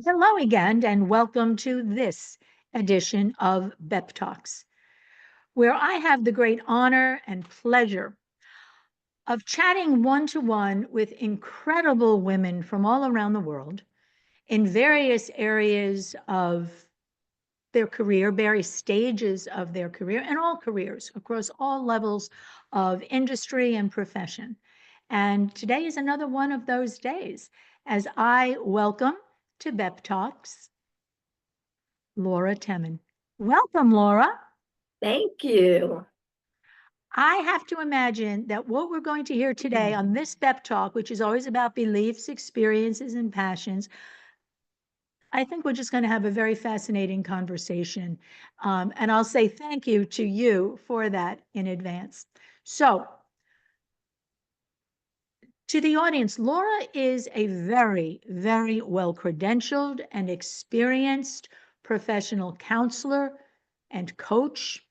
Hello again, and welcome to this edition of B.E.P Talks, where I have the great honor and pleasure of chatting one-to-one with incredible women from all around the world in various areas of their career, various stages of their career, and all careers across all levels of industry and profession. And today is another one of those days as I welcome to B.E.P Talks Laura Temin. Welcome, Laura. Thank you. I have to imagine that what we're going to hear today on this B.E.P Talk, which is always about beliefs, experiences, and passions, I think we're just going to have a very fascinating conversation. And I'll say thank you to you for that in advance. So, to the audience, Laura is a very, very well credentialed and experienced professional counselor and coach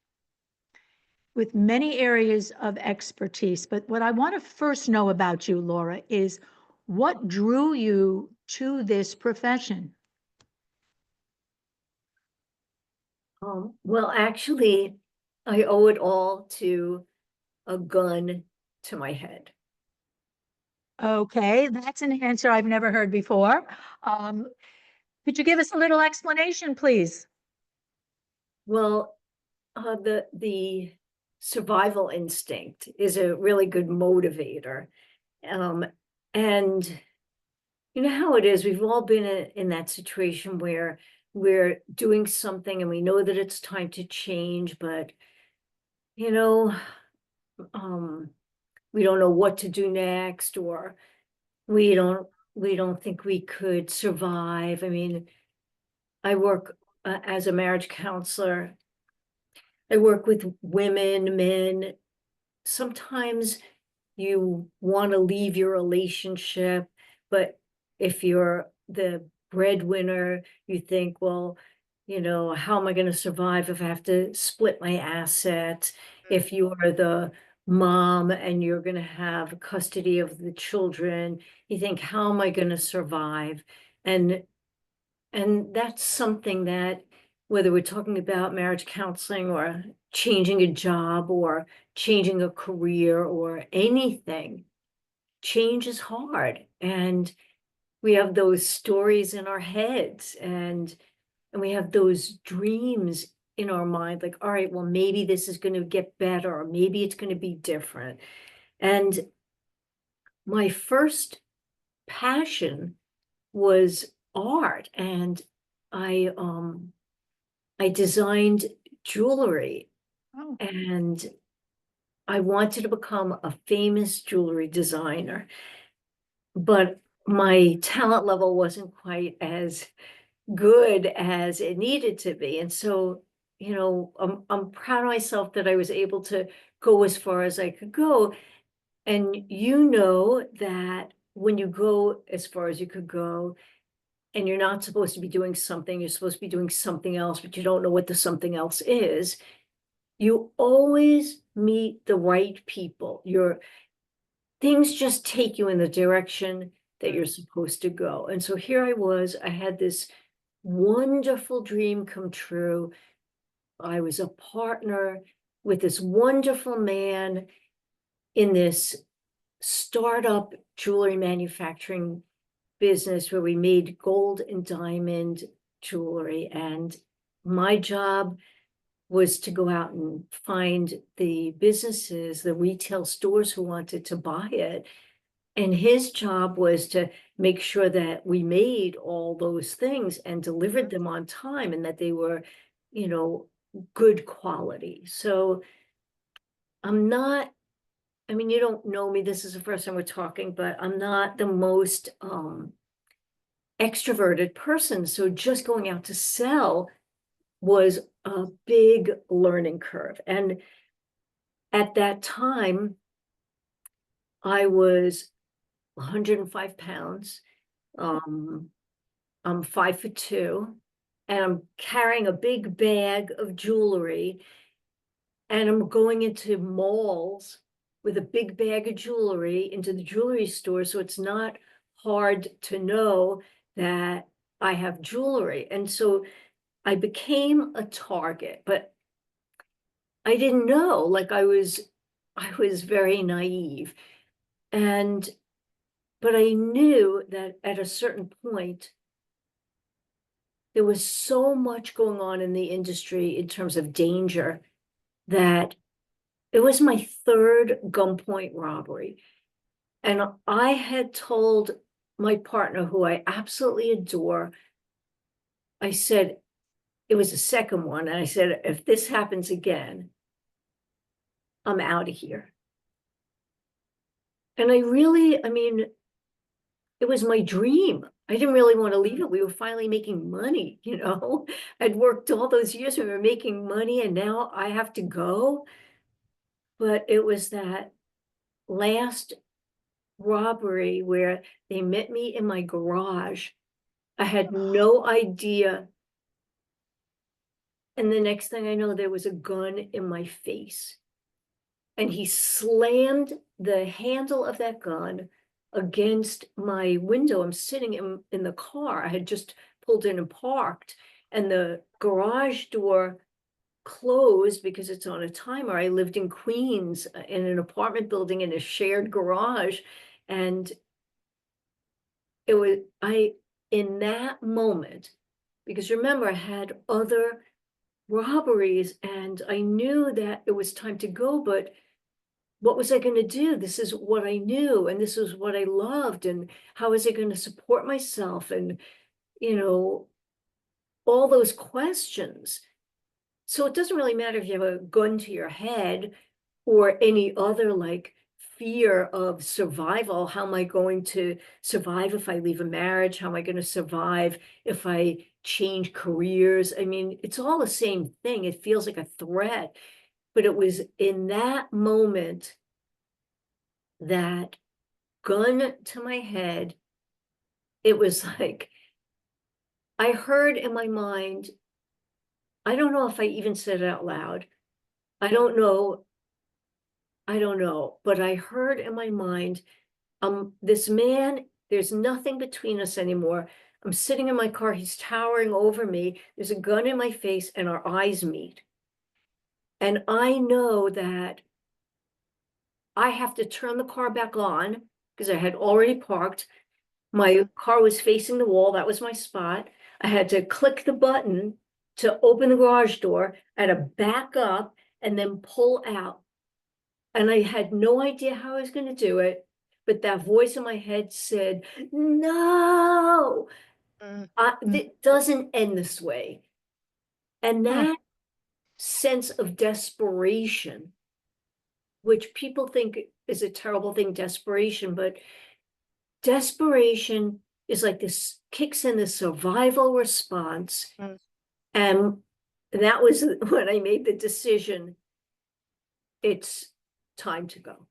with many areas of expertise. But what I want to first know about you, Laura, is what drew you to this profession? Well, actually, I owe it all to a gun to my head. Okay, that's an answer I've never heard before. Could you give us a little explanation, please? Well, the survival instinct is a really good motivator. Um, and you know how it is, we've all been in that situation where we're doing something and we know that it's time to change, but you know, um, we don't know what to do next, or we don't think we could survive. I mean, I work as a marriage counselor. I work with women, men. Sometimes you want to leave your relationship, but if you're the breadwinner, you think, well, how am I going to survive if I have to split my assets? If you're the mom and you're going to have custody of the children, you think, how am I going to survive? And that's something that, whether we're talking about marriage counseling or changing a job or changing a career or anything, change is hard. And we have those stories in our heads, and we have those dreams in our mind, like, all right, well, maybe this is going to get better, or maybe it's going to be different. And my first passion was art, and I designed jewelry, Oh, and I wanted to become a famous jewelry designer, but my talent level wasn't quite as good as it needed to be. And so, I'm proud of myself that I was able to go as far as I could go. And you know that when you go as far as you could go, and you're not supposed to be doing something, you're supposed to be doing something else, but you don't know what the something else is, you always meet the right people. Your things just take you in the direction that you're supposed to go. And so here I was, I had this wonderful dream come true. I was a partner with this wonderful man in this startup jewelry manufacturing business where we made gold and diamond jewelry. And my job was to go out and find the businesses, the retail stores who wanted to buy it. And his job was to make sure that we made all those things and delivered them on time, and that they were, you know, good quality. So I'm not, I mean, you don't know me, this is the first time we're talking, but I'm not the most extroverted person. So just going out to sell was a big learning curve. And at that time, I was 105 pounds. Um, I'm 5'2", and I'm carrying a big bag of jewelry, and I'm going into malls with a big bag of jewelry into the jewelry store. So it's not hard to know that I have jewelry. And so I became a target, but I didn't know, like I was very naive. And, but I knew that at a certain point, there was so much going on in the industry in terms of danger that it was my third gunpoint robbery. And I had told my partner, who I absolutely adore, I said, it was the second one. And I said, if this happens again, I'm out of here. And I mean, it was my dream. I didn't really want to leave it. We were finally making money, you know. I'd worked all those years, we were making money, and now I have to go. But it was that last robbery where they met me in my garage. I had no idea. And the next thing I know, there was a gun in my face. And he slammed the handle of that gun against my window. I'm sitting in the car. I had just pulled in and parked, and the garage door closed because it's on a timer. I lived in Queens in an apartment building in a shared garage. And it was, in that moment, because remember, I had other robberies and I knew that it was time to go, but what was I going to do? This is what I knew, and this was what I loved, and how was I going to support myself? And, you know, all those questions. So it doesn't really matter if you have a gun to your head or any other like fear of survival. How am I going to survive if I leave a marriage? How am I going to survive if I change careers? I mean, it's all the same thing. It feels like a threat. But it was in that moment, that gun to my head, it was like, I heard in my mind, I don't know if I even said it out loud. I don't know. I don't know. But I heard in my mind, this man, there's nothing between us anymore. I'm sitting in my car. He's towering over me. There's a gun in my face and our eyes meet. And I know that I have to turn the car back on because I had already parked. My car was facing the wall. That was my spot. I had to click the button to open the garage door. I had to back up and then pull out. And I had no idea how I was going to do it. But that voice in my head said, no, Mm, it doesn't end this way. And Mm. that sense of desperation, which people think is a terrible thing, desperation, but desperation is like this, kicks in the survival response. mm. And that was when I made the decision, it's time to go.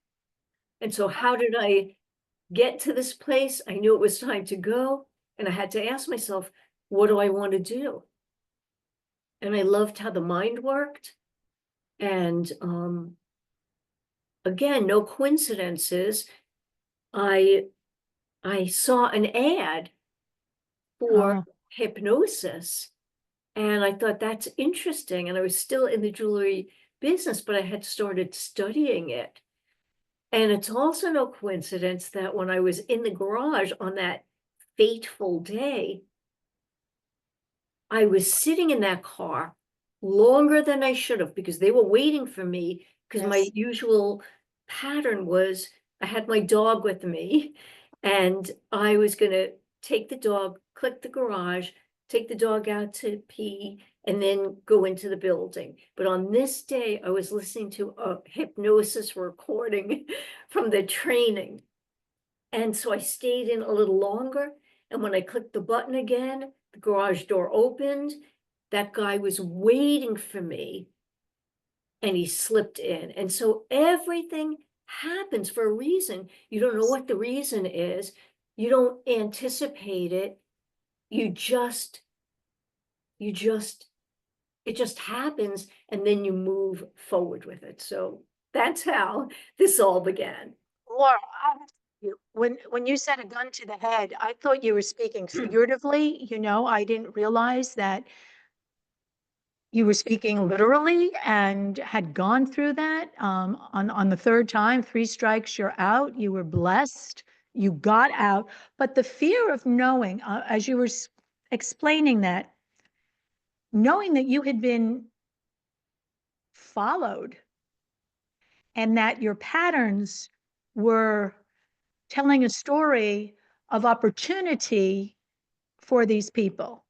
And so how did I get to this place? I knew it was time to go. And I had to ask myself, what do I want to do? And I loved how the mind worked. And again, no coincidences. I I saw an ad for Oh, hypnosis, and I thought that's interesting. And I was still in the jewelry business, but I had started studying it. And it's also no coincidence that when I was in the garage on that fateful day, I was sitting in that car longer than I should have because they were waiting for me, because my Yes. usual pattern was I had my dog with me and I was going to take the dog, click the garage, take the dog out to pee, and then go into the building. But on this day, I was listening to a hypnosis recording from the training. And so I stayed in a little longer. And when I clicked the button again, the garage door opened. That guy was waiting for me and he slipped in. And so everything happens for a reason. You don't know what the reason is. You don't anticipate it. You just, it just happens, and then you move forward with it. So that's how this all began. Well, When you said a gun to the head, I thought you were speaking figuratively, I didn't realize that you were speaking literally and had gone through that. On the third time, 3 strikes, you're out. You were blessed. You got out. But the fear of knowing, as you were explaining that, knowing that you had been followed and that your patterns were telling a story of opportunity for these people.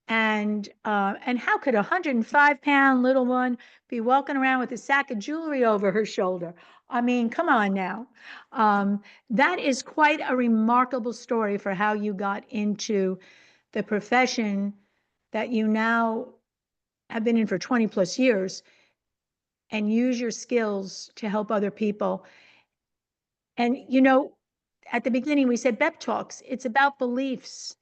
And how could a 105-pound little one be walking around with a sack of jewelry over her shoulder? I mean, come on now. That is quite a remarkable story for how you got into the profession that you now have been in for 20 plus years and use your skills to help other people. And, at the beginning, we said BEP Talks, it's about beliefs.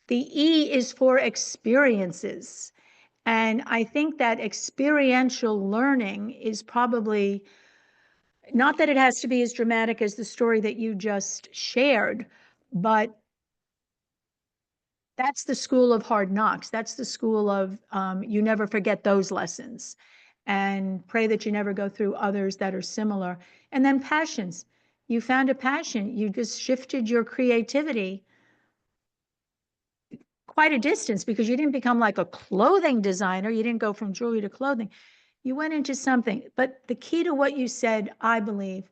The E is for experiences. And I think that experiential learning is probably not that it has to be as dramatic as the story that you just shared, but that's the school of hard knocks. That's the school of you never forget those lessons, and pray that you never go through others that are similar. And then passions. You found a passion. You just shifted your creativity quite a distance because you didn't become like a clothing designer. You didn't go from jewelry to clothing. You went into something. But the key to what you said, I believe,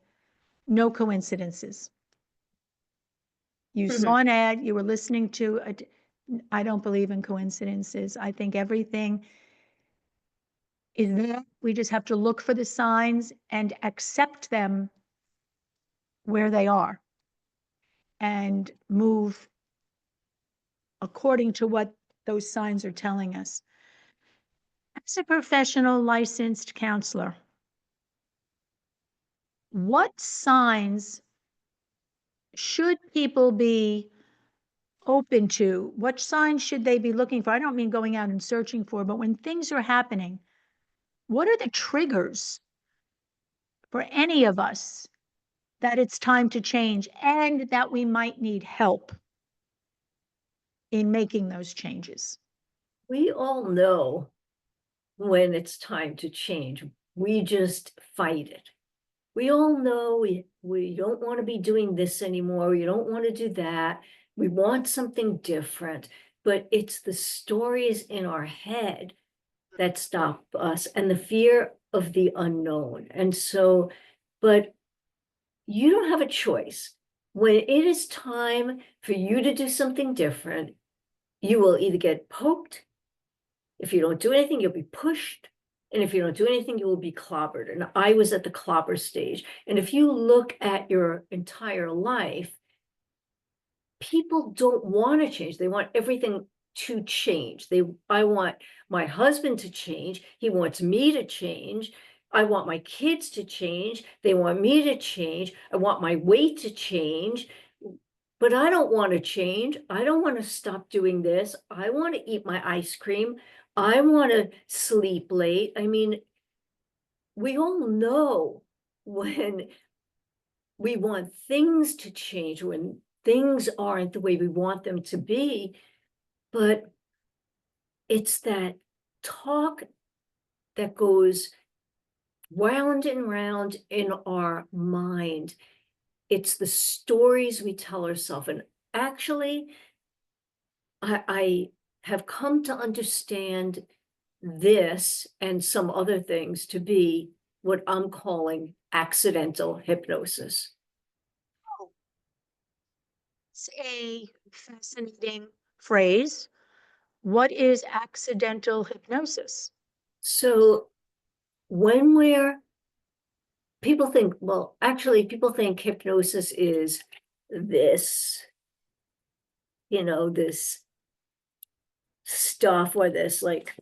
no coincidences. You saw an ad, you were listening to I don't believe in coincidences. I think everything is there. We just have to look for the signs and accept them where they are and move according to what those signs are telling us. As a professional licensed counselor, what signs should people be open to? What signs should they be looking for? I don't mean going out and searching for, but when things are happening, what are the triggers for any of us that it's time to change and that we might need help in making those changes? We all know when it's time to change. We just fight it. We all know we don't want to be doing this anymore. We don't want to do that. We want something different, but it's the stories in our head that stop us and the fear of the unknown. And so, but you don't have a choice. When it is time for you to do something different, you will either get poked. If you don't do anything, you'll be pushed. And if you don't do anything, you will be clobbered. And I was at the clobber stage. And if you look at your entire life, people don't want to change. They want everything to change. I want my husband to change. He wants me to change. I want my kids to change. They want me to change. I want my weight to change. But I don't want to change. I don't want to stop doing this. I want to eat my ice cream. I want to sleep late. I mean, we all know when we want things to change, when things aren't the way we want them to be, but it's that talk that goes round and round in our mind. It's the stories we tell ourselves. And actually, I have come to understand this and some other things to be what I'm calling accidental hypnosis. It's a fascinating phrase. What is accidental hypnosis? So when people think, well, actually, people think hypnosis is this, this stuff or this like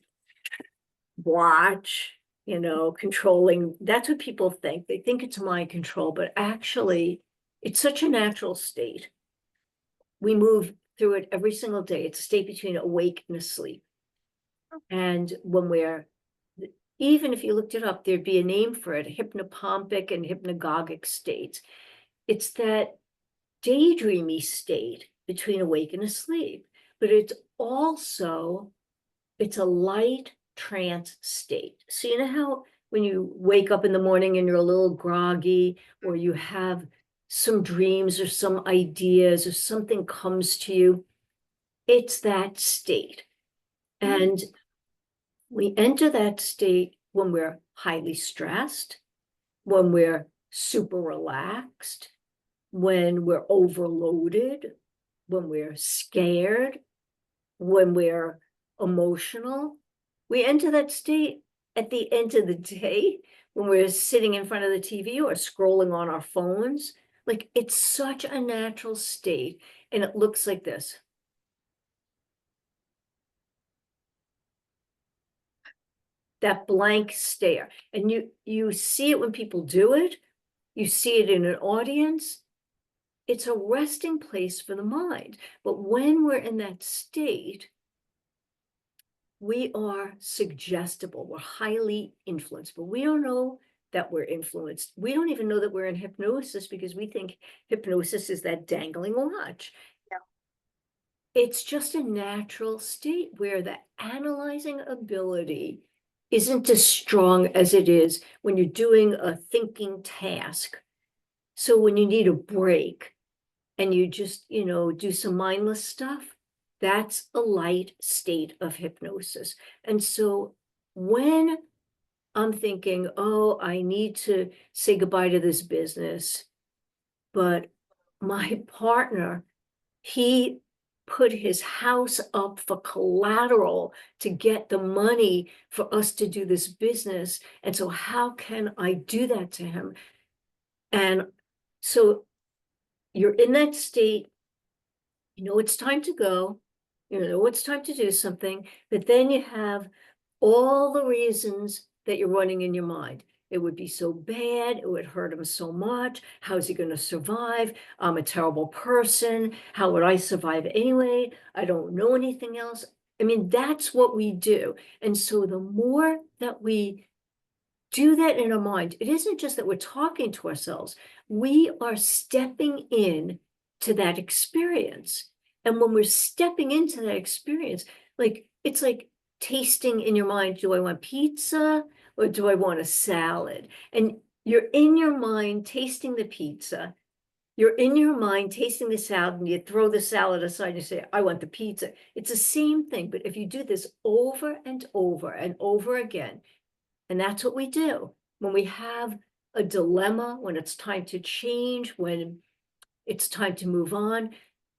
watch, controlling. That's what people think. They think it's mind control, but actually, it's such a natural state. We move through it every single day. It's a state between awake and asleep. And even if you looked it up, there'd be a name for it, hypnopompic and hypnagogic states. it's that daydreamy state between awake and asleep, but it's also, it's a light trance state. So you know how when you wake up in the morning and you're a little groggy, or you have some dreams or some ideas or something comes to you, it's that state. And we enter that state when we're highly stressed, when we're super relaxed, when we're overloaded, when we're scared, when we're emotional. We enter that state at the end of the day when we're sitting in front of the TV or scrolling on our phones. Like, it's such a natural state, and it looks like this. That blank stare. And you see it when people do it, you see it in an audience. It's a resting place for the mind. But when we're in that state, we are suggestible, we're highly influenced, but we don't know that we're influenced. We don't even know that we're in hypnosis because we think hypnosis is that dangling watch. Yeah. It's just a natural state where the analyzing ability isn't as strong as it is when you're doing a thinking task. So when you need a break and you just, do some mindless stuff, that's a light state of hypnosis. And so when I'm thinking, oh, I need to say goodbye to this business, but my partner, he put his house up for collateral to get the money for us to do this business. And so how can I do that to him? And so you're in that state, it's time to go, it's time to do something, but then you have all the reasons that you're running in your mind. It would be so bad, it would hurt him so much. How is he going to survive? I'm a terrible person. How would I survive anyway? I don't know anything else. I mean, that's what we do. And so the more that we do that in our mind, it isn't just that we're talking to ourselves, we are stepping in to that experience. And when we're stepping into that experience, like, it's like tasting in your mind, do I want pizza or do I want a salad? And you're in your mind tasting the pizza, you're in your mind tasting the salad, and you throw the salad aside and you say, I want the pizza. It's the same thing, but if you do this over and over and over again, and that's what we do when we have a dilemma, when it's time to change, when it's time to move on.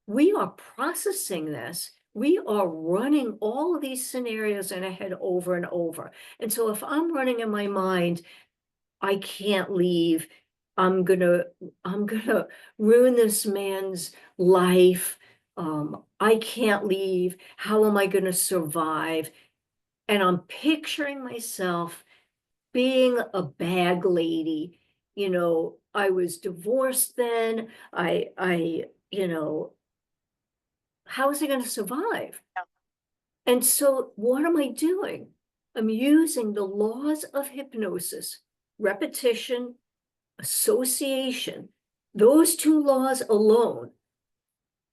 We are processing this. We are running all of these scenarios in our head over and over. And so if I'm running in my mind, I can't leave. I'm gonna ruin this man's life. I can't leave. How am I gonna survive? And I'm picturing myself being a bag lady. I was divorced then. How was I going to survive? Yeah. And so what am I doing? I'm using the laws of hypnosis, repetition, association, those two laws alone.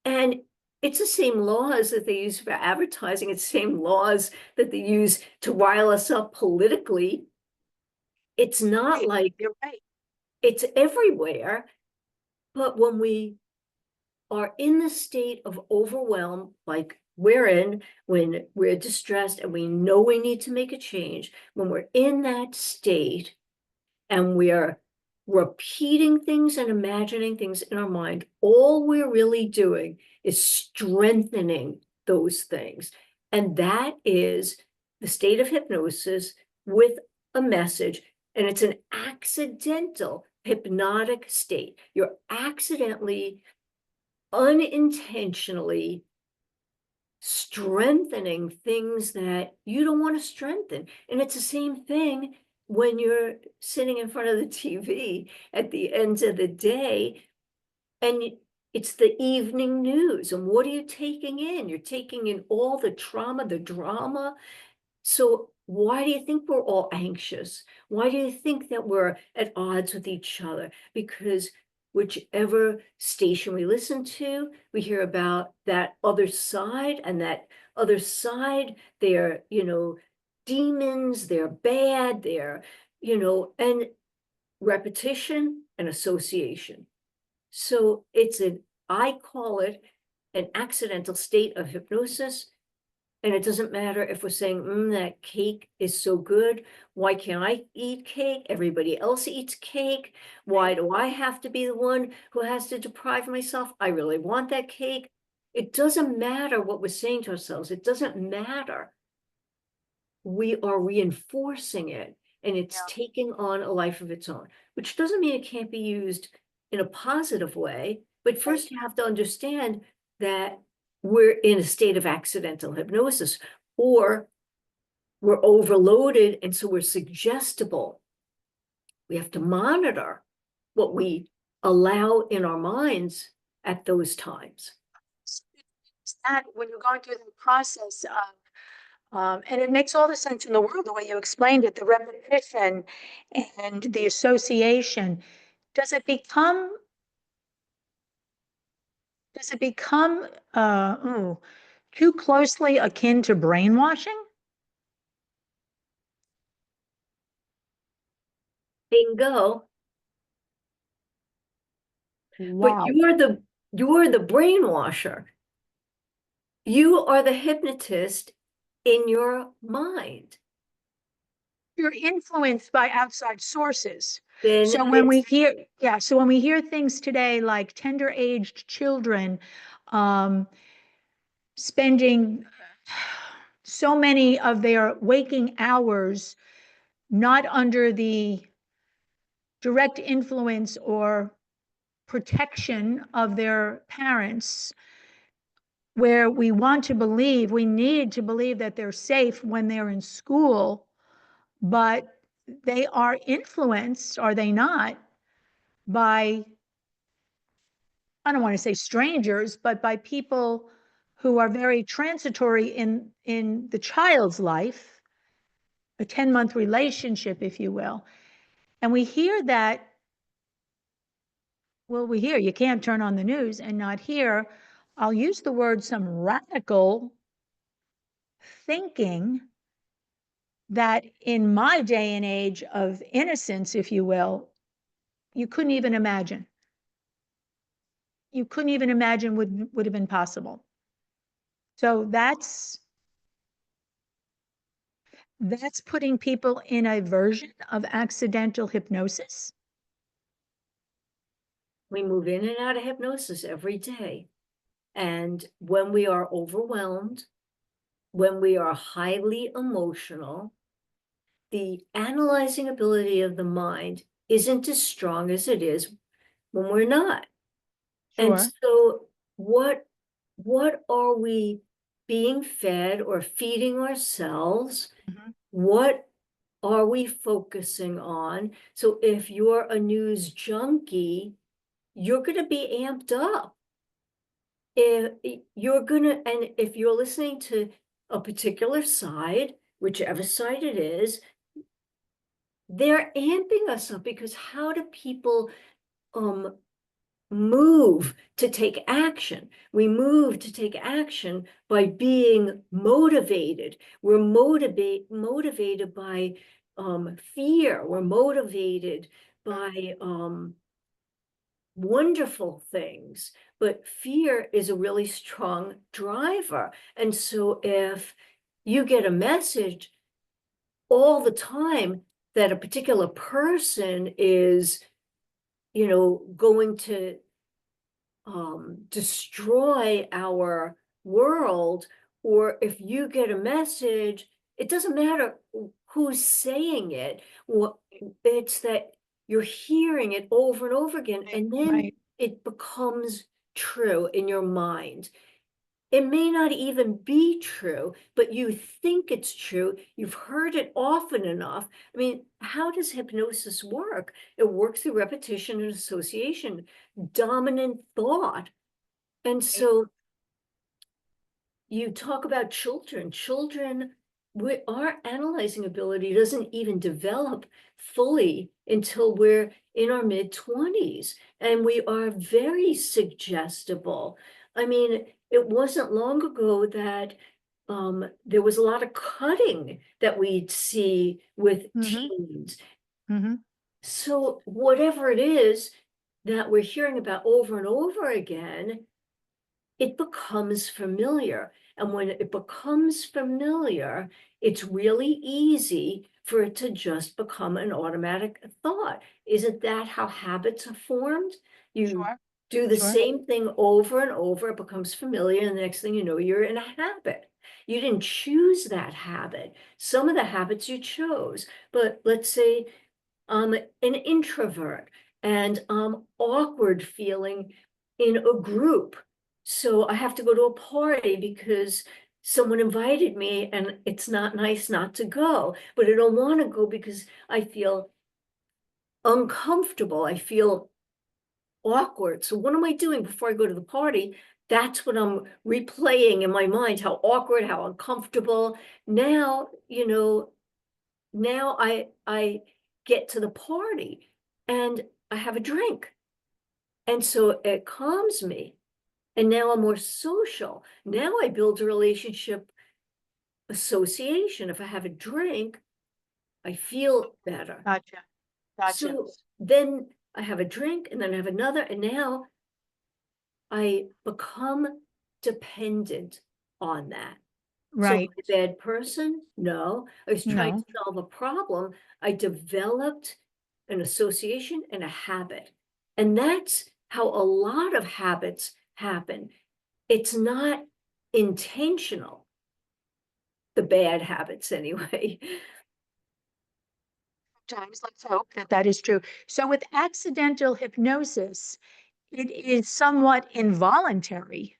And it's the same laws that they use for advertising. It's the same laws that they use to rile us up politically. It's not Right. like You're right. it's everywhere. But when we are in the state of overwhelm, like we're in, when we're distressed and we know we need to make a change, when we're in that state and we're repeating things and imagining things in our mind, all we're really doing is strengthening those things. And that is the state of hypnosis with a message. And it's an accidental hypnotic state. You're accidentally, unintentionally strengthening things that you don't want to strengthen. And it's the same thing when you're sitting in front of the TV at the end of the day and it's the evening news. And what are you taking in? You're taking in all the trauma, the drama. So why do you think we're all anxious? Why do you think that we're at odds with each other? Because whichever station we listen to, we hear about that other side, and that other side, they're, demons, they're bad, they're, and repetition and association. So I call it an accidental state of hypnosis. And it doesn't matter if we're saying, that cake is so good. Why can't I eat cake? Everybody else eats cake. Why do I have to be the one who has to deprive myself? I really want that cake. It doesn't matter what we're saying to ourselves. It doesn't matter. We are reinforcing it, and it's Yeah. taking on a life of its own, which doesn't mean it can't be used in a positive way. But Right. first, you have to understand that we're in a state of accidental hypnosis, or we're overloaded, and so we're suggestible. We have to monitor what we allow in our minds at those times. Is that when you're going through the process of, and it makes all the sense in the world, the way you explained it, the repetition and the association, does it become, does it become, too closely akin to brainwashing? Bingo. But Wow. you're the brainwasher. You are the hypnotist in your mind. You're influenced by outside sources. So Then when we it's hear, yeah, so when we hear things today like tender aged children, um, spending so many of their waking hours not under the direct influence or protection of their parents, where we want to believe, we need to believe that they're safe when they're in school, but they are influenced, are they not, by, I don't want to say strangers, but by people who are very transitory in the child's life, a 10-month relationship, if you will. And we hear that, well, we hear, you can't turn on the news and not hear, I'll use the word, some radical thinking that in my day and age of innocence, if you will, you couldn't even imagine. You couldn't even imagine would have been possible. So that's putting people in a version of accidental hypnosis. we move in and out of hypnosis every day. And when we are overwhelmed, when we are highly emotional, the analyzing ability of the mind isn't as strong as it is when we're not. And Sure. so what are we being fed or feeding ourselves? Mhm. What are we focusing on? So if you're a news junkie, you're going to be amped up. If you're gonna, and if you're listening to a particular side, whichever side it is, they're amping us up, because how do people move to take action? We move to take action by being motivated. We're motivated by fear. We're motivated by wonderful things, but fear is a really strong driver. And so if you get a message all the time that a particular person is, going to destroy our world, or if you get a message, it doesn't matter who's saying it. It's that you're hearing it over and over again, Right, and then right. it becomes true in your mind. It may not even be true, but you think it's true. You've heard it often enough. I mean, how does hypnosis work? It works through repetition and association, dominant thought. And so you talk about children, our analyzing ability doesn't even develop fully until we're in our mid-20s, and we are very suggestible. I mean, it wasn't long ago that there was a lot of cutting that we'd see with Mm-hmm. teens. Mm-hmm. So whatever it is that we're hearing about over and over again, it becomes familiar. And when it becomes familiar, it's really easy for it to just become an automatic thought. Isn't that how habits are formed? You Sure. do the Sure. same thing over and over, it becomes familiar, and the next thing you know, you're in a habit. You didn't choose that habit. Some of the habits you chose, but let's say an introvert and awkward feeling in a group. So I have to go to a party because someone invited me and it's not nice not to go, but I don't want to go because I feel uncomfortable. I feel awkward. So what am I doing before I go to the party? That's what I'm replaying in my mind, how awkward, how uncomfortable. Now, now I get to the party and I have a drink. And so it calms me. And now I'm more social. Now I build a relationship association. If I have a drink, I feel better. Gotcha. Gotcha. So then I have a drink and then I have another, and now I become dependent on that. So am Right. I a bad person? No. I was trying to No. solve a problem. I developed an association and a habit. And that's how a lot of habits happen. It's not intentional, the bad habits anyway. Sometimes let's hope that that is true. So with accidental hypnosis, it is somewhat involuntary.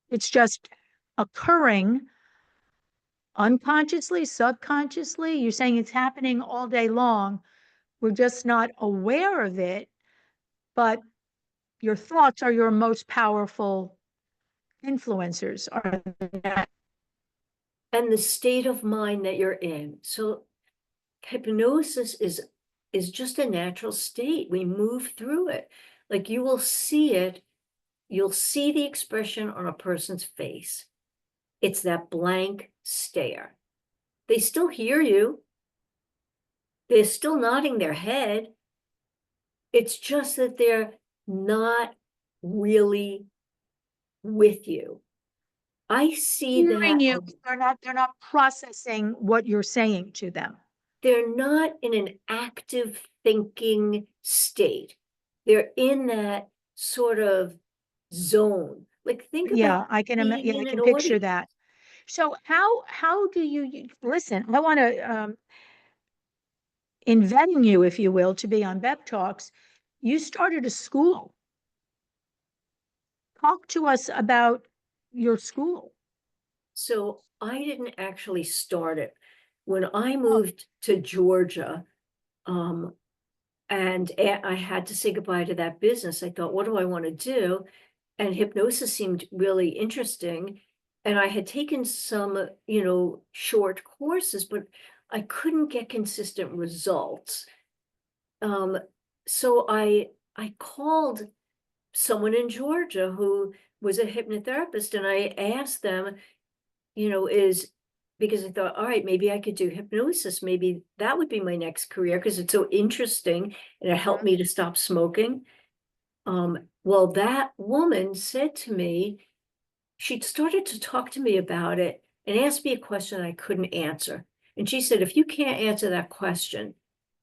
It's just occurring unconsciously, subconsciously. You're saying it's happening all day long. We're just not aware of it, but your thoughts are your most powerful influencers. Are that And the state of mind that you're in. So hypnosis is just a natural state. We move through it. Like you will see it, you'll see the expression on a person's face. It's that blank stare. They still hear you. They're still nodding their head. It's just that they're not really with you. I see hearing that you, but they're not processing what you're saying to them. they're not in an active thinking state. They're in that sort of zone. Like think about Yeah, yeah, being I in an can picture audience. that. So how do you listen? I want to in vetting you, if you will, to be on BEP Talks. You started a school. Talk to us about your school. So I didn't actually start it. When I Oh, moved to Georgia, um, and I had to say goodbye to that business, I thought, what do I want to do? And hypnosis seemed really interesting. And I had taken some, short courses, but I couldn't get consistent results. Um, so I called someone in Georgia who was a hypnotherapist, and I asked them, is because I thought, all right, maybe I could do hypnosis. Maybe that would be my next career because it's so interesting and it helped mhm. me to stop smoking. Well, that woman said to me, she'd started to talk to me about it and asked me a question I couldn't answer. And she said, if you can't answer that question,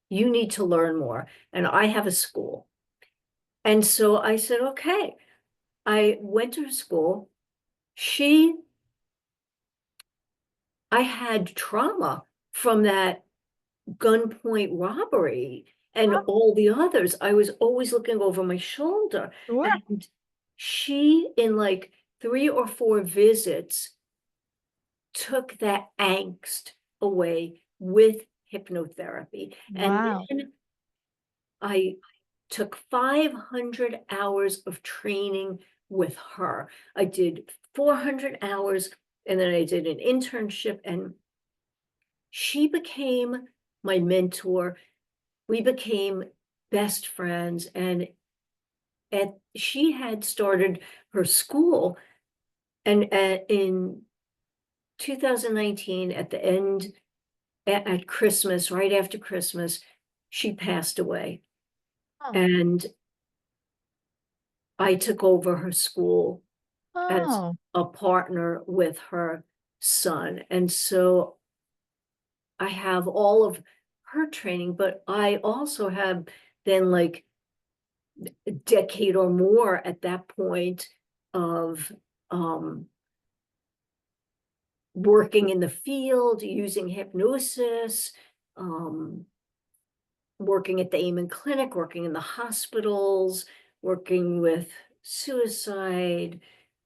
you need to learn more. And I have a school. And so I said, okay. I went to her school. She, I had trauma from that gunpoint robbery and Oh, all the others. I was always looking over my shoulder. sure. And she, in like 3 or 4 visits, took that angst away with hypnotherapy. And Wow. then I took 500 hours of training with her. I did 400 hours and then I did an internship, and she became my mentor we became best friends, and she had started her school, and in 2019, at the end, at Christmas, right after Christmas, she passed away. Oh, And I took over her school as oh, a partner with her son. And so I have all of her training, but I also have then like a decade or more at that point of um, working in the field, using hypnosis, um, working at the Amen Clinic, working in the hospitals, working with suicide,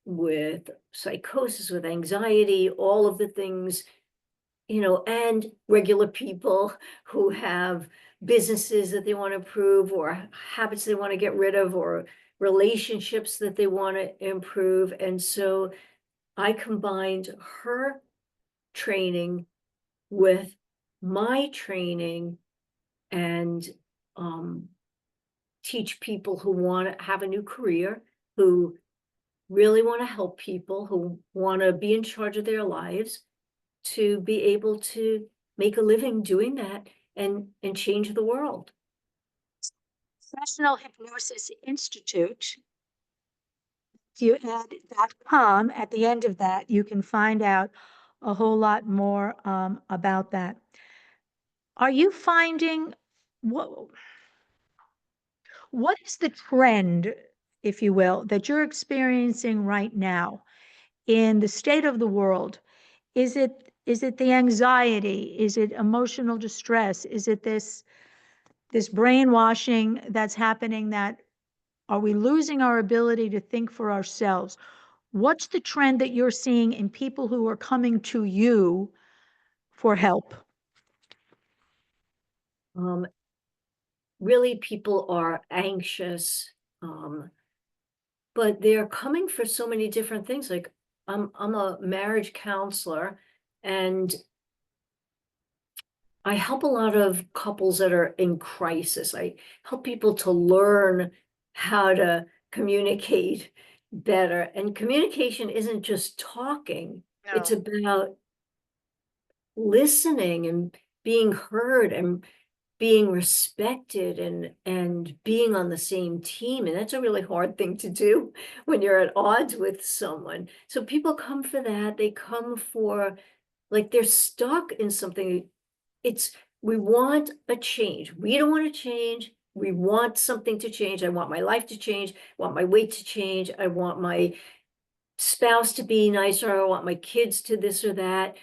with psychosis, with anxiety, all of the things, and regular people who have businesses that they want to improve, or habits they want to get rid of, or relationships that they want to improve. And so I combined her training with my training, and um, teach people who want to have a new career, who really want to help people, who want to be in charge of their lives, to be able to make a living doing that, and change the world. Professional Hypnosis Institute. If you add .com at the end of that, you can find out a whole lot more about that. Are you finding what what is the trend, if you will, that you're experiencing right now in the state of the world? Is it the anxiety? Is it emotional distress? Is it this brainwashing that's happening, that are we losing our ability to think for ourselves? What's the trend that you're seeing in people who are coming to you for help? Um, Really, people are anxious, but they're coming for so many different things. Like, I'm a marriage counselor, and I help a lot of couples that are in crisis. I help people to learn how to communicate better. And communication isn't just talking, it's No. about listening and being heard and being respected, and being on the same team. And that's a really hard thing to do when you're at odds with someone. So people come for that. They come for, like, they're stuck in something. It's, we want a change. We don't want to change. We want something to change. I want my life to change. I want my weight to change. I want my spouse to be nicer. I want my kids to this or that.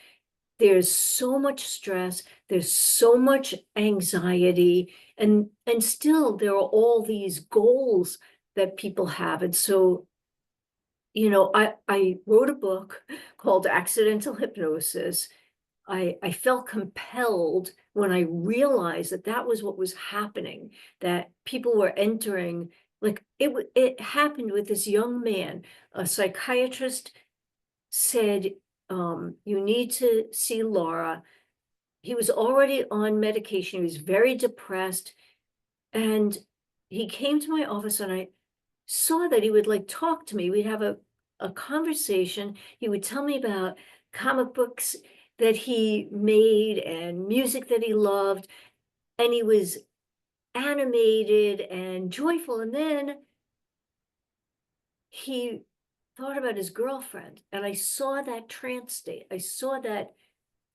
There's so much stress. There's so much anxiety. And still there are all these goals that people have. And so, I wrote a book called Accidental Hypnosis. I felt compelled when I realized that that was what was happening, that people were entering, like, it happened with this young man. A psychiatrist said, you need to see Laura. He was already on medication. He was very depressed. And he came to my office, and I saw that he would like talk to me. We'd have a conversation. He would tell me about comic books that he made and music that he loved. And he was animated and joyful. And then he thought about his girlfriend. And I saw that trance state. I saw that,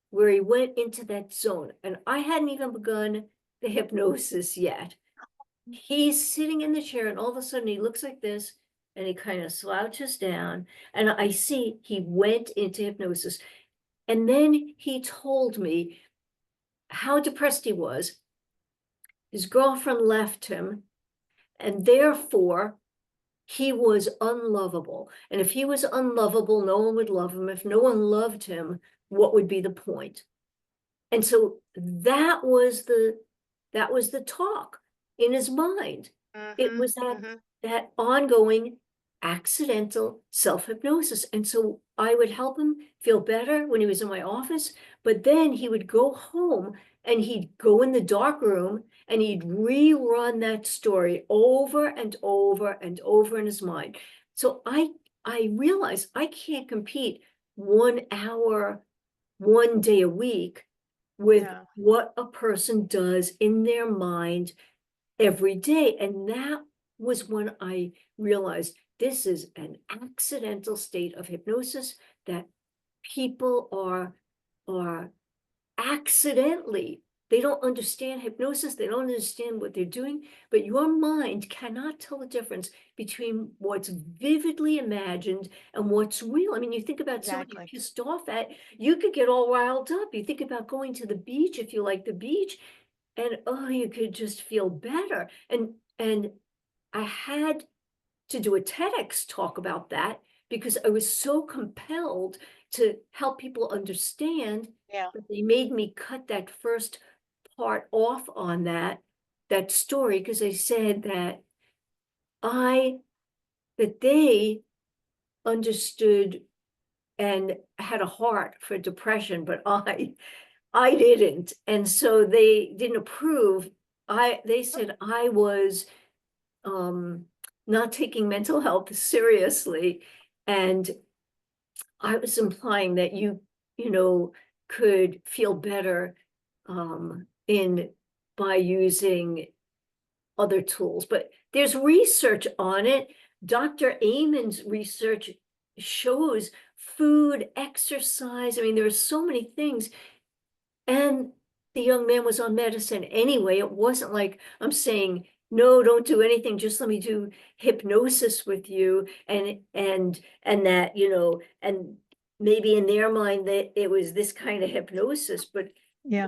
where he went into that zone. And I hadn't even begun the hypnosis yet. He's sitting in the chair, and all of a sudden he looks like this, and he kind of slouches down, and I see he went into hypnosis. And then he told me how depressed he was. His girlfriend left him, and therefore he was unlovable. And if he was unlovable, no one would love him. If no one loved him, what would be the point? And so that was the talk in his mind. It Mm-hmm. was that Mm-hmm. that ongoing. accidental self-hypnosis. And so I would help him feel better when he was in my office, but then he would go home and he'd go in the dark room and he'd rerun that story over and over and over in his mind. So I realized I can't compete 1 hour, 1 day a week with Yeah. what a person does in their mind every day. And that was when I realized this is an accidental state of hypnosis that people are accidentally, they don't understand hypnosis, they don't understand what they're doing, but your mind cannot tell the difference between what's vividly imagined and what's real. I mean, you think about somebody you're Exactly. pissed off at, you could get all riled up. You think about going to the beach if you like the beach, and oh, you could just feel better. And I had to do a TEDx talk about that because I was so compelled to help people understand, Yeah. but they made me cut that first part off on that story, because they said that I that they understood and had a heart for depression, but I didn't. And so they didn't approve. They said I was um not taking mental health seriously. And I was implying that you know, could feel better in by using other tools. But there's research on it. Dr. Amen's research shows food, exercise. I mean, there are so many things. And the young man was on medicine anyway. It wasn't like I'm saying, no, don't do anything. Just let me do hypnosis with you. And that, and maybe in their mind that it was this kind of hypnosis, but Yeah.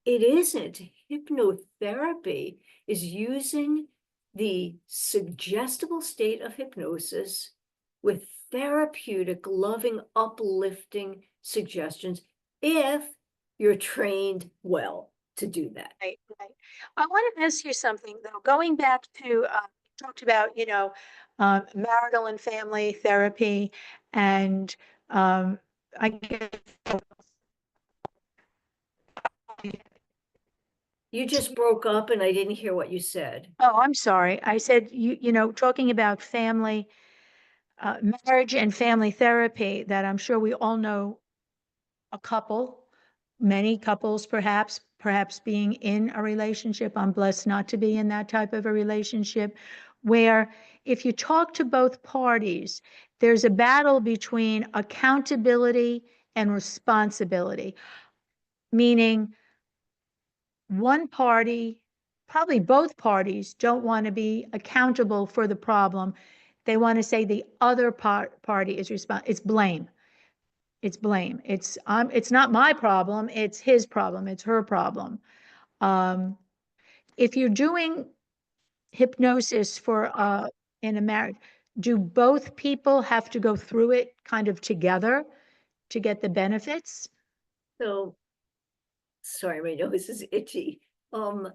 it isn't. Hypnotherapy is using the suggestible state of hypnosis with therapeutic, loving, uplifting suggestions if you're trained well to do that. Right, right. I want to ask you something though, going back to, you talked about, marital and family therapy and, I guess, You just broke up and I didn't hear what you said. oh, I'm sorry. I said, talking about family, marriage and family therapy, that I'm sure we all know a couple, many couples perhaps being in a relationship. I'm blessed not to be in that type of a relationship, where if you talk to both parties, there's a battle between accountability and responsibility, meaning one party, probably both parties, don't want to be accountable for the problem. They want to say the other party is responsible. It's blame. It's blame. It's not my problem. It's his problem. It's her problem. Um, if you're doing hypnosis for in a marriage, do both people have to go through it kind of together to get the benefits? So, sorry, my nose is itchy. Um,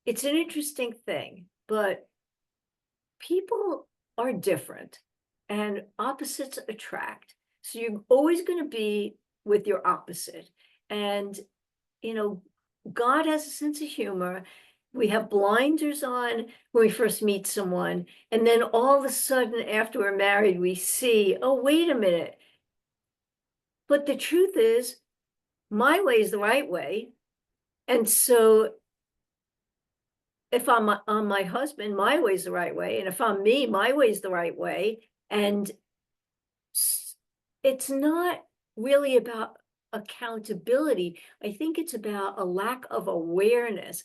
it's an interesting thing, but people are different and opposites attract. So you're always going to be with your opposite. And, you know, God has a sense of humor. We have blinders on when we first meet someone. And then all of a sudden, after we're married, we see, oh, wait a minute. But the truth is, my way is the right way. And so if I'm on my husband, my way is the right way. And if I'm me, my way is the right way. And it's not really about accountability. I think it's about a lack of awareness.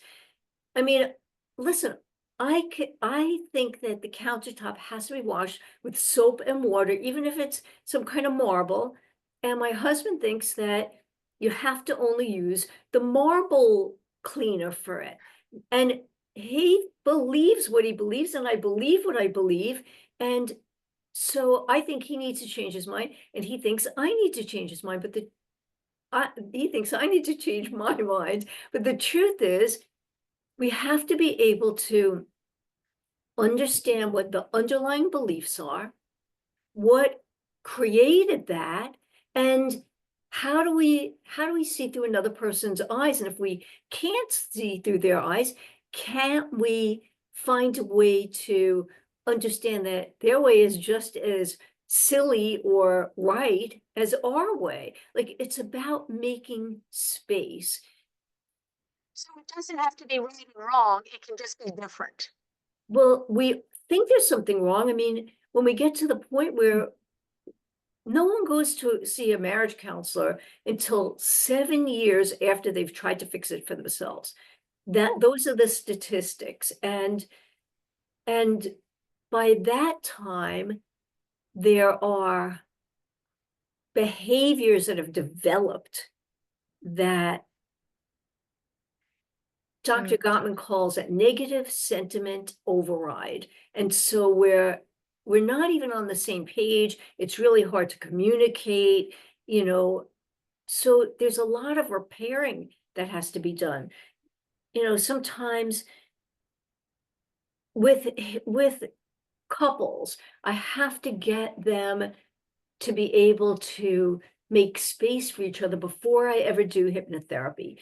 I mean, listen, I think that the countertop has to be washed with soap and water, even if it's some kind of marble. And my husband thinks that you have to only use the marble cleaner for it. And he believes what he believes, and I believe what I believe. And so I think he needs to change his mind, and he thinks I need to change his mind, but he thinks I need to change my mind. But the truth is, we have to be able to understand what the underlying beliefs are, what created that, and how do we see through another person's eyes? And if we can't see through their eyes, can't we find a way to understand that their way is just as silly or right as our way? Like, it's about making space. So it doesn't have to be right and wrong, it can just be different. Well, we think there's something wrong. I mean, when we get to the point where no one goes to see a marriage counselor until 7 years after they've tried to fix it for themselves. Those are the statistics. And by that time, there are behaviors that have developed that Dr. Gottman calls it negative sentiment override. And so we're not even on the same page. It's really hard to communicate, you know. So there's a lot of repairing that has to be done. You know, sometimes with couples, I have to get them to be able to make space for each other before I ever do hypnotherapy.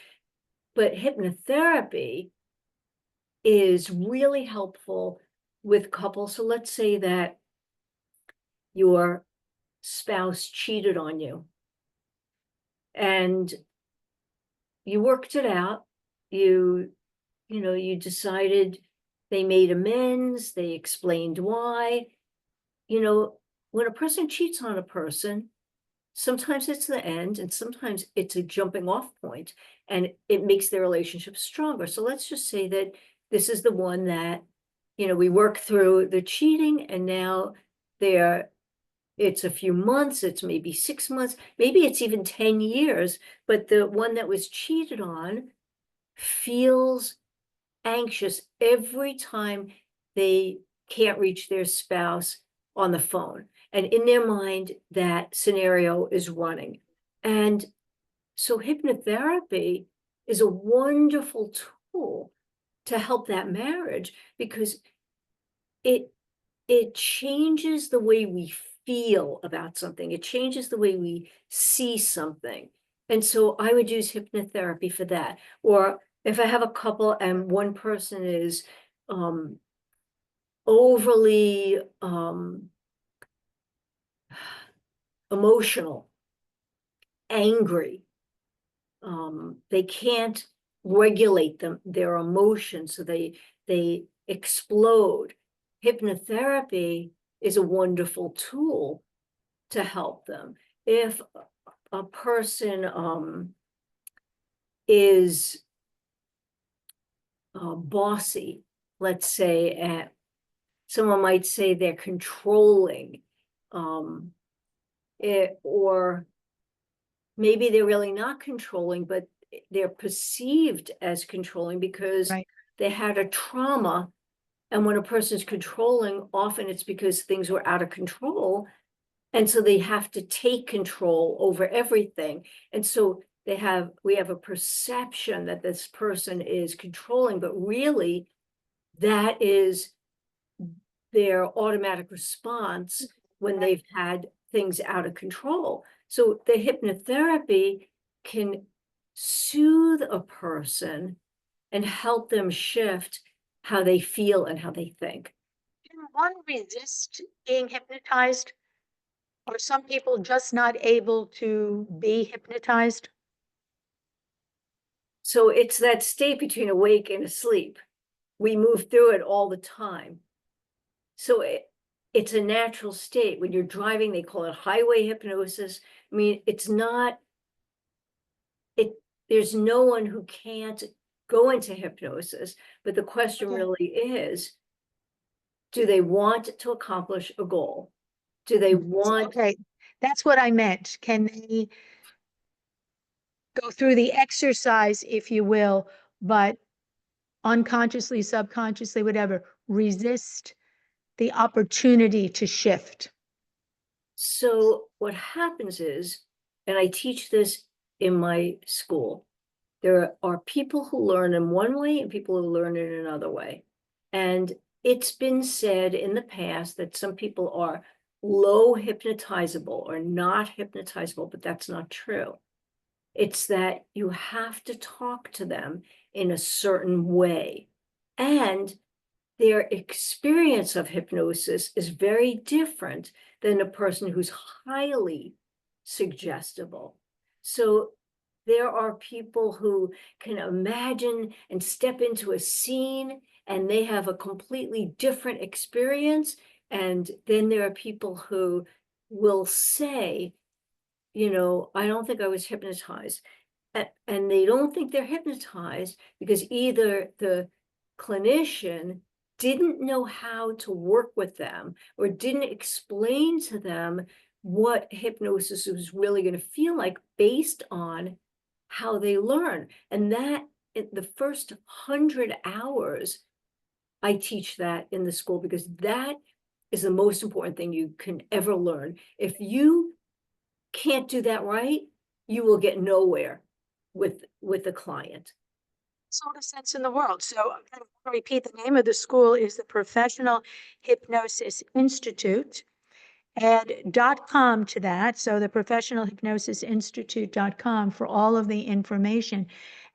But hypnotherapy is really helpful with couples. So let's say that your spouse cheated on you and you worked it out. You decided, they made amends, they explained why. You know, when a person cheats on a person, sometimes it's the end and sometimes it's a jumping off point, and it makes their relationship stronger. So let's just say that this is the one that, we work through the cheating, and now it's a few months, it's maybe 6 months, maybe it's even 10 years, but the one that was cheated on feels anxious every time they can't reach their spouse on the phone. And in their mind, that scenario is running. And so hypnotherapy is a wonderful tool to help that marriage, because it it changes the way we feel about something. It changes the way we see something. And so I would use hypnotherapy for that. Or if I have a couple and one person is overly emotional, angry, they can't regulate their emotions, so they explode. Hypnotherapy is a wonderful tool to help them. If a person is bossy, let's say, someone might say they're controlling, or maybe they're really not controlling, but they're perceived as controlling because Right. they had a trauma. And when a person's controlling, often it's because things were out of control. And so they have to take control over everything. And so we have a perception that this person is controlling, but really that is their automatic response when they've had things out of control. So the hypnotherapy can soothe a person and help them shift how they feel and how they think. Can one resist being hypnotized? Are some people just not able to be hypnotized? So it's that state between awake and asleep. We move through it all the time. So it's a natural state. When you're driving, they call it highway hypnosis. I mean, there's no one who can't go into hypnosis, but the question Okay. really is, do they want to accomplish a goal? Do they want, Okay, that's what I meant. Can they go through the exercise, if you will, but unconsciously, subconsciously, whatever, resist the opportunity to shift? so what happens is, and I teach this in my school, there are people who learn in one way and people who learn in another way. And it's been said in the past that some people are low hypnotizable or not hypnotizable, but that's not true. It's that you have to talk to them in a certain way. And their experience of hypnosis is very different than a person who's highly suggestible. So there are people who can imagine and step into a scene and they have a completely different experience. And then there are people who will say, I don't think I was hypnotized. And they don't think they're hypnotized because either the clinician didn't know how to work with them or didn't explain to them what hypnosis was really going to feel like based on how they learn. And that the first 100 hours, I teach that in the school because that is the most important thing you can ever learn. If you can't do that right, you will get nowhere with the client. Makes all the sense in the world. So I'm going to repeat, the name of the school is the Professional Hypnosis Institute. Add .com to that, so the Professional Hypnosis Institute.com for all of the information,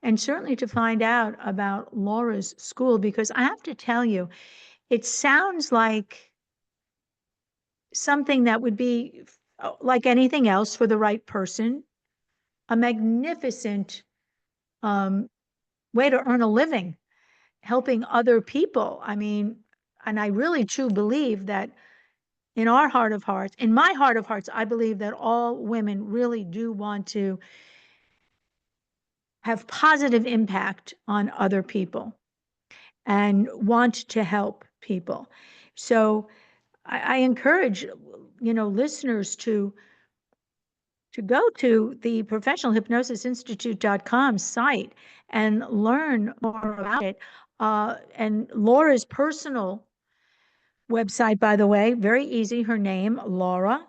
and certainly to find out about Laura's school, because I have to tell you, it sounds like something that would be like anything else for the right person, a magnificent way to earn a living, helping other people. I mean, and I really too believe that in our heart of hearts, in my heart of hearts, I believe that all women really do want to have positive impact on other people and want to help people. So I encourage, listeners to go to the Professional Hypnosis Institute.com site and learn more about it. And Laura's personal website, by the way, very easy. Her name, Laura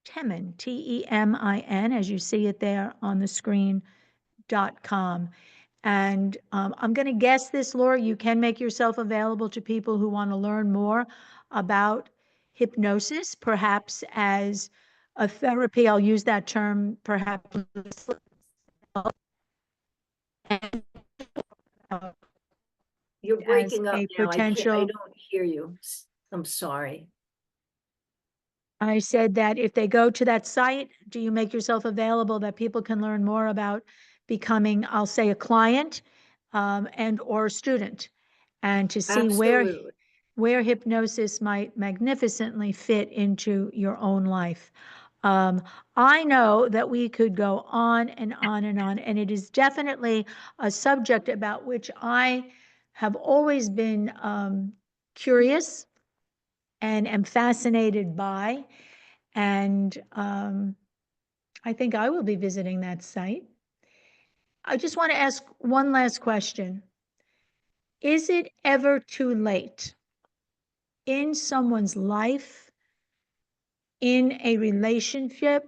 Temin, Temin, as you see it there on the screen.com. And I'm going to guess this, Laura, you can make yourself available to people who want to learn more about hypnosis, perhaps as a therapy. I'll use that term, perhaps You're as breaking up a now. I potential. don't hear you. I'm sorry. I said that if they go to that site, do you make yourself available that people can learn more about becoming, I'll say, a client and or a student, and to see Absolutely. where hypnosis might magnificently fit into your own life. I know that we could go on and on and on, and it is definitely a subject about which I have always been curious and am fascinated by. And I think I will be visiting that site. I just want to ask one last question. Is it ever too late in someone's life, in a relationship,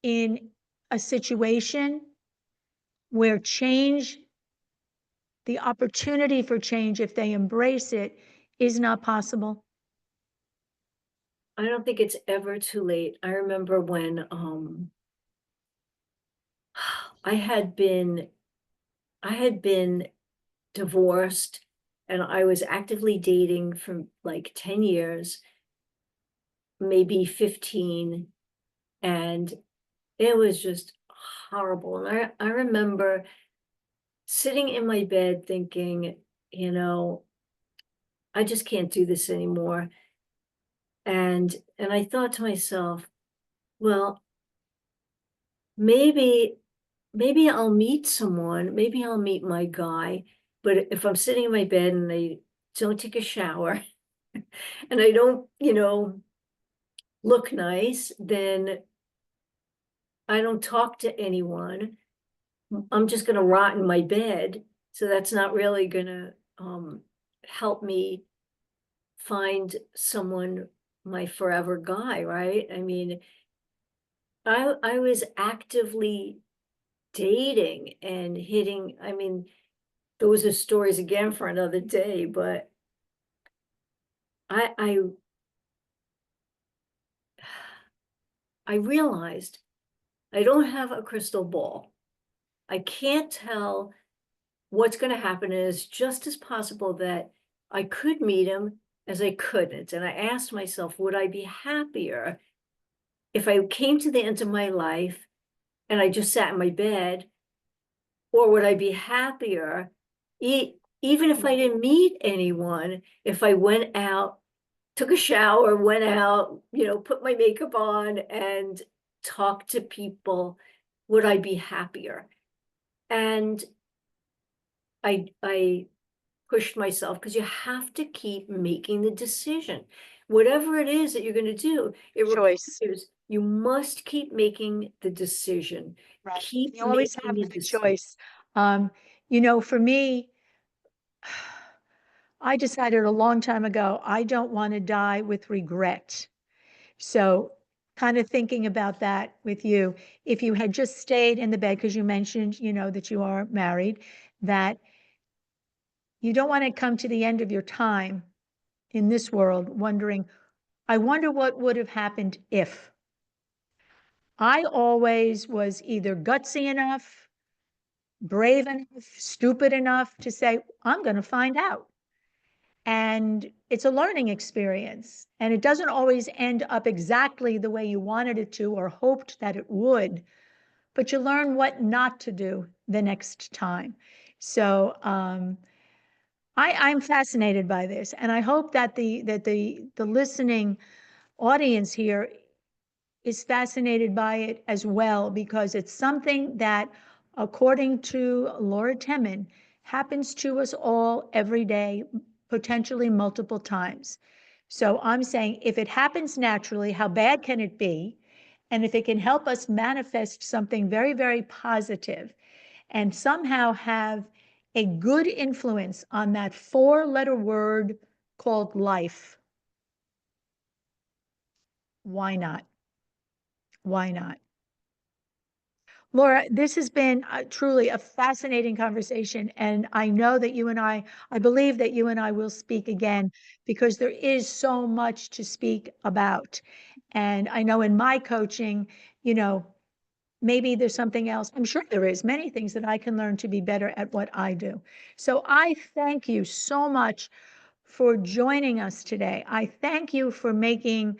in a situation where change, the opportunity for change, if they embrace it, is not possible? I don't think it's ever too late. I remember when I had been I had been divorced and I was actively dating for like 10 years, maybe 15, and it was just horrible. And I remember sitting in my bed thinking, I just can't do this anymore. And I thought to myself, well, maybe I'll meet someone, maybe I'll meet my guy, but if I'm sitting in my bed and I don't take a shower and I don't, look nice, then I don't talk to anyone. I'm just going to rot in my bed. So that's not really going to help me find someone, my forever guy, right? I mean, I was actively dating and hitting, I mean, those are stories again for another day, but I I realized I don't have a crystal ball. I can't tell what's going to happen. And it's just as possible that I could meet him as I couldn't. And I asked myself, would I be happier if I came to the end of my life and I just sat in my bed, or would I be happier even if I didn't meet anyone, if I went out, took a shower, went out, put my makeup on and talked to people, would I be happier? And I pushed myself because you have to keep making the decision. Whatever it is that you're going to do, it Choice, requires you must keep making the decision. right? Keep You always making have the the decision. choice. For me, I decided a long time ago, I don't want to die with regret. So, kind of thinking about that with you, if you had just stayed in the bed, because you mentioned, that you are married, that you don't want to come to the end of your time in this world wondering, I wonder what would have happened if. I always was either gutsy enough, brave enough, stupid enough to say, I'm going to find out. And it's a learning experience. And it doesn't always end up exactly the way you wanted it to or hoped that it would, but you learn what not to do the next time. So I'm fascinated by this, and I hope that the listening audience here is fascinated by it as well, because it's something that, according to Laura Temin, happens to us all every day, potentially multiple times. So I'm saying, if it happens naturally, how bad can it be? And if it can help us manifest something very, very positive and somehow have a good influence on that four-letter word called life, why not? Why not? Laura, this has been truly a fascinating conversation, and I know that I believe that you and I will speak again, because there is so much to speak about. And I know in my coaching, you know, maybe there's something else. I'm sure there is many things that I can learn to be better at what I do. So I thank you so much for joining us today. I thank you for making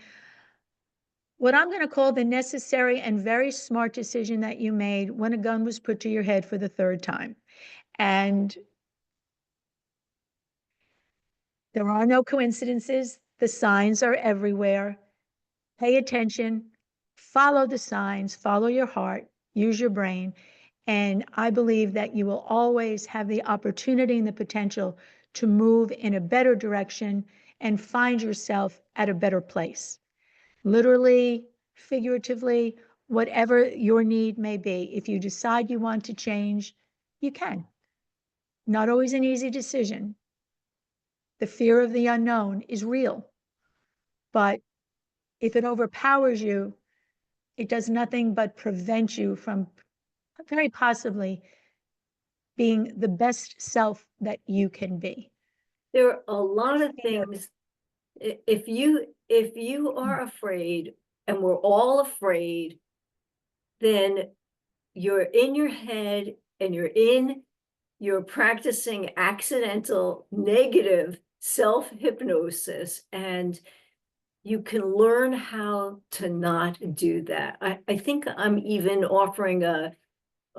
what I'm going to call the necessary and very smart decision that you made when a gun was put to your head for the third time. And there are no coincidences. The signs are everywhere. Pay attention, follow the signs, follow your heart, use your brain. And I believe that you will always have the opportunity and the potential to move in a better direction and find yourself at a better place. Literally, figuratively, whatever your need may be. If you decide you want to change, you can. Not always an easy decision. The fear of the unknown is real, but if it overpowers you, it does nothing but prevent you from very possibly being the best self that you can be. There are a That's lot of fear. things. If you are afraid, and we're all afraid, then you're in your head and you're practicing accidental negative self-hypnosis, and you can learn how to not do that. I think I'm even offering a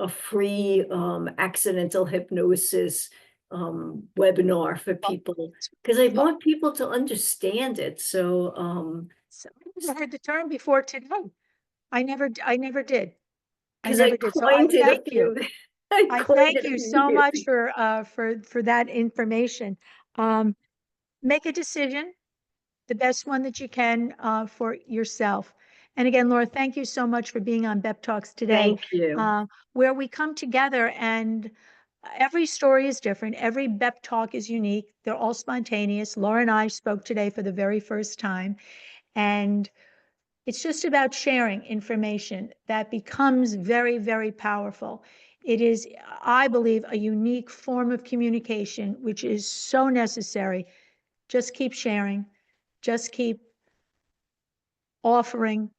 free accidental hypnosis webinar for people, because I want people to understand it. So So I never heard the term before today. I never did. I because I never did. So I coined it a thank you. few I I coined thank it a you few so years much ago. for that information. Um, make a decision, the best one that you can for yourself. And again, Laura, thank you so much for being on BEP Talks today, Thank you. where we come together, and every story is different. Every BEP Talk is unique. They're all spontaneous. Laura and I spoke today for the very first time, and it's just about sharing information that becomes very, very powerful. It is, I believe, a unique form of communication, which is so necessary. Just keep sharing, just keep offering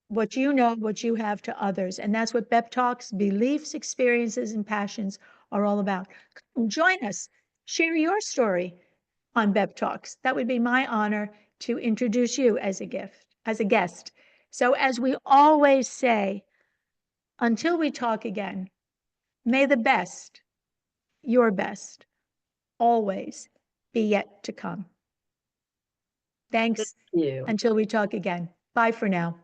what you know, what you have to others. And that's what B.E.P Talks, beliefs, experiences, and passions are all about. Join us, share your story on B.E.P Talks. That would be my honor to introduce you as a guest. So as we always say, until we talk again, may the best, your best, always be yet to come. Thank Thanks you. until we talk again. Bye for now.